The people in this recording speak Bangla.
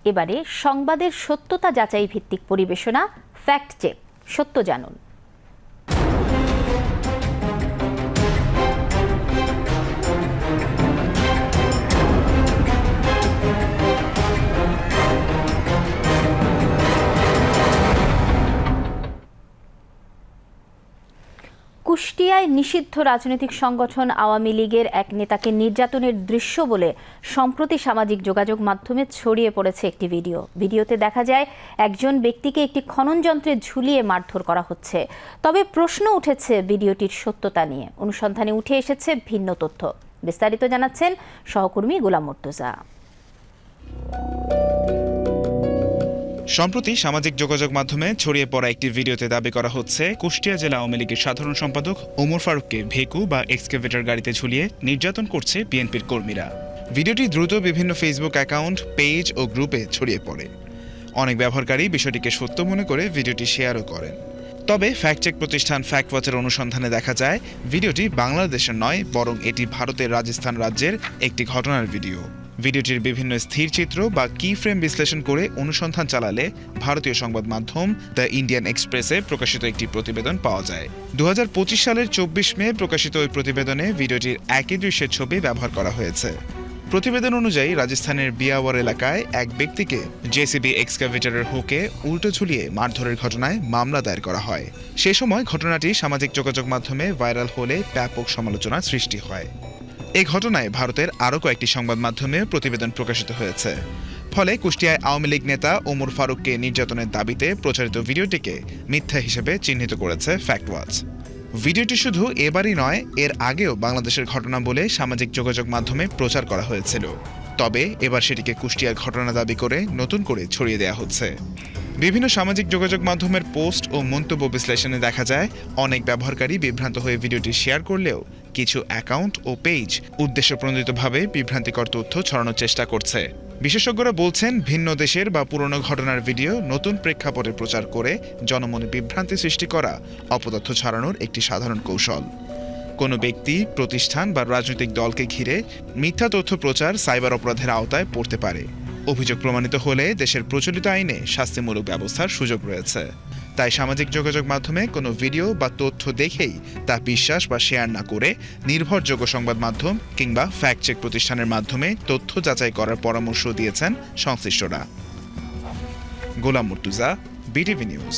এবারে সংবাদের সত্যতা যাচাই ভিত্তিক পরিবেশনা ফ্যাক্ট চেক। সত্য জানুন। কুষ্টিয়ায় নিষিদ্ধ রাজনৈতিক সংগঠন আওয়ামী লীগের এক নেতাকে নির্যাতনের দৃশ্য বলে সম্প্রতি সামাজিক যোগাযোগ মাধ্যমে ছড়িয়ে পড়েছে একটি ভিডিওতে দেখা যায় একজন ব্যক্তিকে একটি খনন যন্ত্রে ঝুলিয়ে মারধর করা হচ্ছে। তবে প্রশ্ন উঠেছে ভিডিওটির সত্যতা নিয়ে। অনুসন্ধানে উঠে এসেছে ভিন্ন তথ্য। বিস্তারিত জানাচ্ছেন সহকর্মী গোলাম মুর্তজা। সম্প্রতি সামাজিক যোগাযোগ মাধ্যমে ছড়িয়ে পড়া একটি ভিডিওতে দাবি করা হচ্ছে কুষ্টিয়া জেলা আওয়ামী লীগের সাধারণ সম্পাদক ওমর ফারুককে ভেকু বা এক্সকেভেটর গাড়িতে ঝুলিয়ে নির্যাতন করছে বিএনপির কর্মীরা। ভিডিওটি দ্রুত বিভিন্ন ফেসবুক অ্যাকাউন্ট, পেজ ও গ্রুপে ছড়িয়ে পড়ে। অনেক ব্যবহারকারী বিষয়টিকে সত্য মনে করে ভিডিওটি শেয়ারও করেন। তবে ফ্যাক্ট চেক প্রতিষ্ঠান ফ্যাক্ট ওয়াচের অনুসন্ধানে দেখা যায় ভিডিওটি বাংলাদেশের নয়, বরং এটি ভারতের রাজস্থান রাজ্যের একটি ঘটনার ভিডিও। ভিডিওটির বিভিন্ন স্থির চিত্র বা কি ফ্রেম বিশ্লেষণ করে অনুসন্ধান চালালে ভারতীয় সংবাদ মাধ্যম দ্য ইন্ডিয়ান এক্সপ্রেসে প্রকাশিত একটি প্রতিবেদন পাওয়া যায়। 2025 সালের 24 মে প্রকাশিত ওই প্রতিবেদনে ভিডিওটির একই দৃশ্যের ছবি ব্যবহার করা হয়েছে। প্রতিবেদন অনুযায়ী রাজস্থানের বিয়াওয়ার এলাকায় এক ব্যক্তিকে জেসিবি এক্সকাভেটরের হুকে উল্টো ঝুলিয়ে মারধরের ঘটনায় মামলা দায়ের করা হয়। সে সময় ঘটনাটি সামাজিক যোগাযোগ মাধ্যমে ভাইরাল হলে ব্যাপক সমালোচনার সৃষ্টি হয়। এই ঘটনায় ভারতের আরও কয়েকটি সংবাদ মাধ্যমে প্রতিবেদন প্রকাশিত হয়েছে। ফলে কুষ্টিয়ায় আওয়ামী লীগ নেতা ওমর ফারুককে নির্যাতনের দাবিতে প্রচারিত ভিডিওটিকে মিথ্যা হিসেবে চিহ্নিত করেছে ফ্যাক্ট ওয়াচ। ভিডিওটি শুধু এবারই নয়, এর আগেও বাংলাদেশের ঘটনা বলে সামাজিক যোগাযোগ মাধ্যমে প্রচার করা হয়েছিল। তবে এবার সেটিকে কুষ্টিয়ার ঘটনা দাবি করে নতুন করে ছড়িয়ে দেওয়া হচ্ছে। বিভিন্ন সামাজিক যোগাযোগ মাধ্যমের পোস্ট ও মন্তব্য বিশ্লেষণে দেখা যায় অনেক ব্যবহারকারী বিভ্রান্ত হয়ে ভিডিওটি শেয়ার করলেও কিছু অ্যাকাউন্ট ও পেজ উদ্দেশ্যপ্রণোদিতভাবে বিভ্রান্তিকর তথ্য ছড়ানোর চেষ্টা করছে। বিশেষজ্ঞরা বলছেন ভিন্ন দেশের বা পুরনো ঘটনার ভিডিও নতুন প্রেক্ষাপটে প্রচার করে জনমনে বিভ্রান্তি সৃষ্টি করা অপতথ্য ছড়ানোর একটি সাধারণ কৌশল। কোনো ব্যক্তি, প্রতিষ্ঠান বা রাজনৈতিক দলকে ঘিরে মিথ্যা তথ্য প্রচার সাইবার অপরাধের আওতায় পড়তে পারে। অভিযোগ প্রমাণিত হলে দেশের প্রচলিত আইনে শাস্তিমূলক ব্যবস্থার সুযোগ রয়েছে। তাই সামাজিক যোগাযোগ মাধ্যমে কোনো ভিডিও বা তথ্য দেখেই তা বিশ্বাস বা শেয়ার না করে নির্ভরযোগ্য সংবাদ মাধ্যম কিংবা ফ্যাক্ট চেক প্রতিষ্ঠানের মাধ্যমে তথ্য যাচাই করার পরামর্শ দিয়েছেন সংশ্লিষ্টরা। গোলাম মুর্তজা, বিটিভি নিউজ।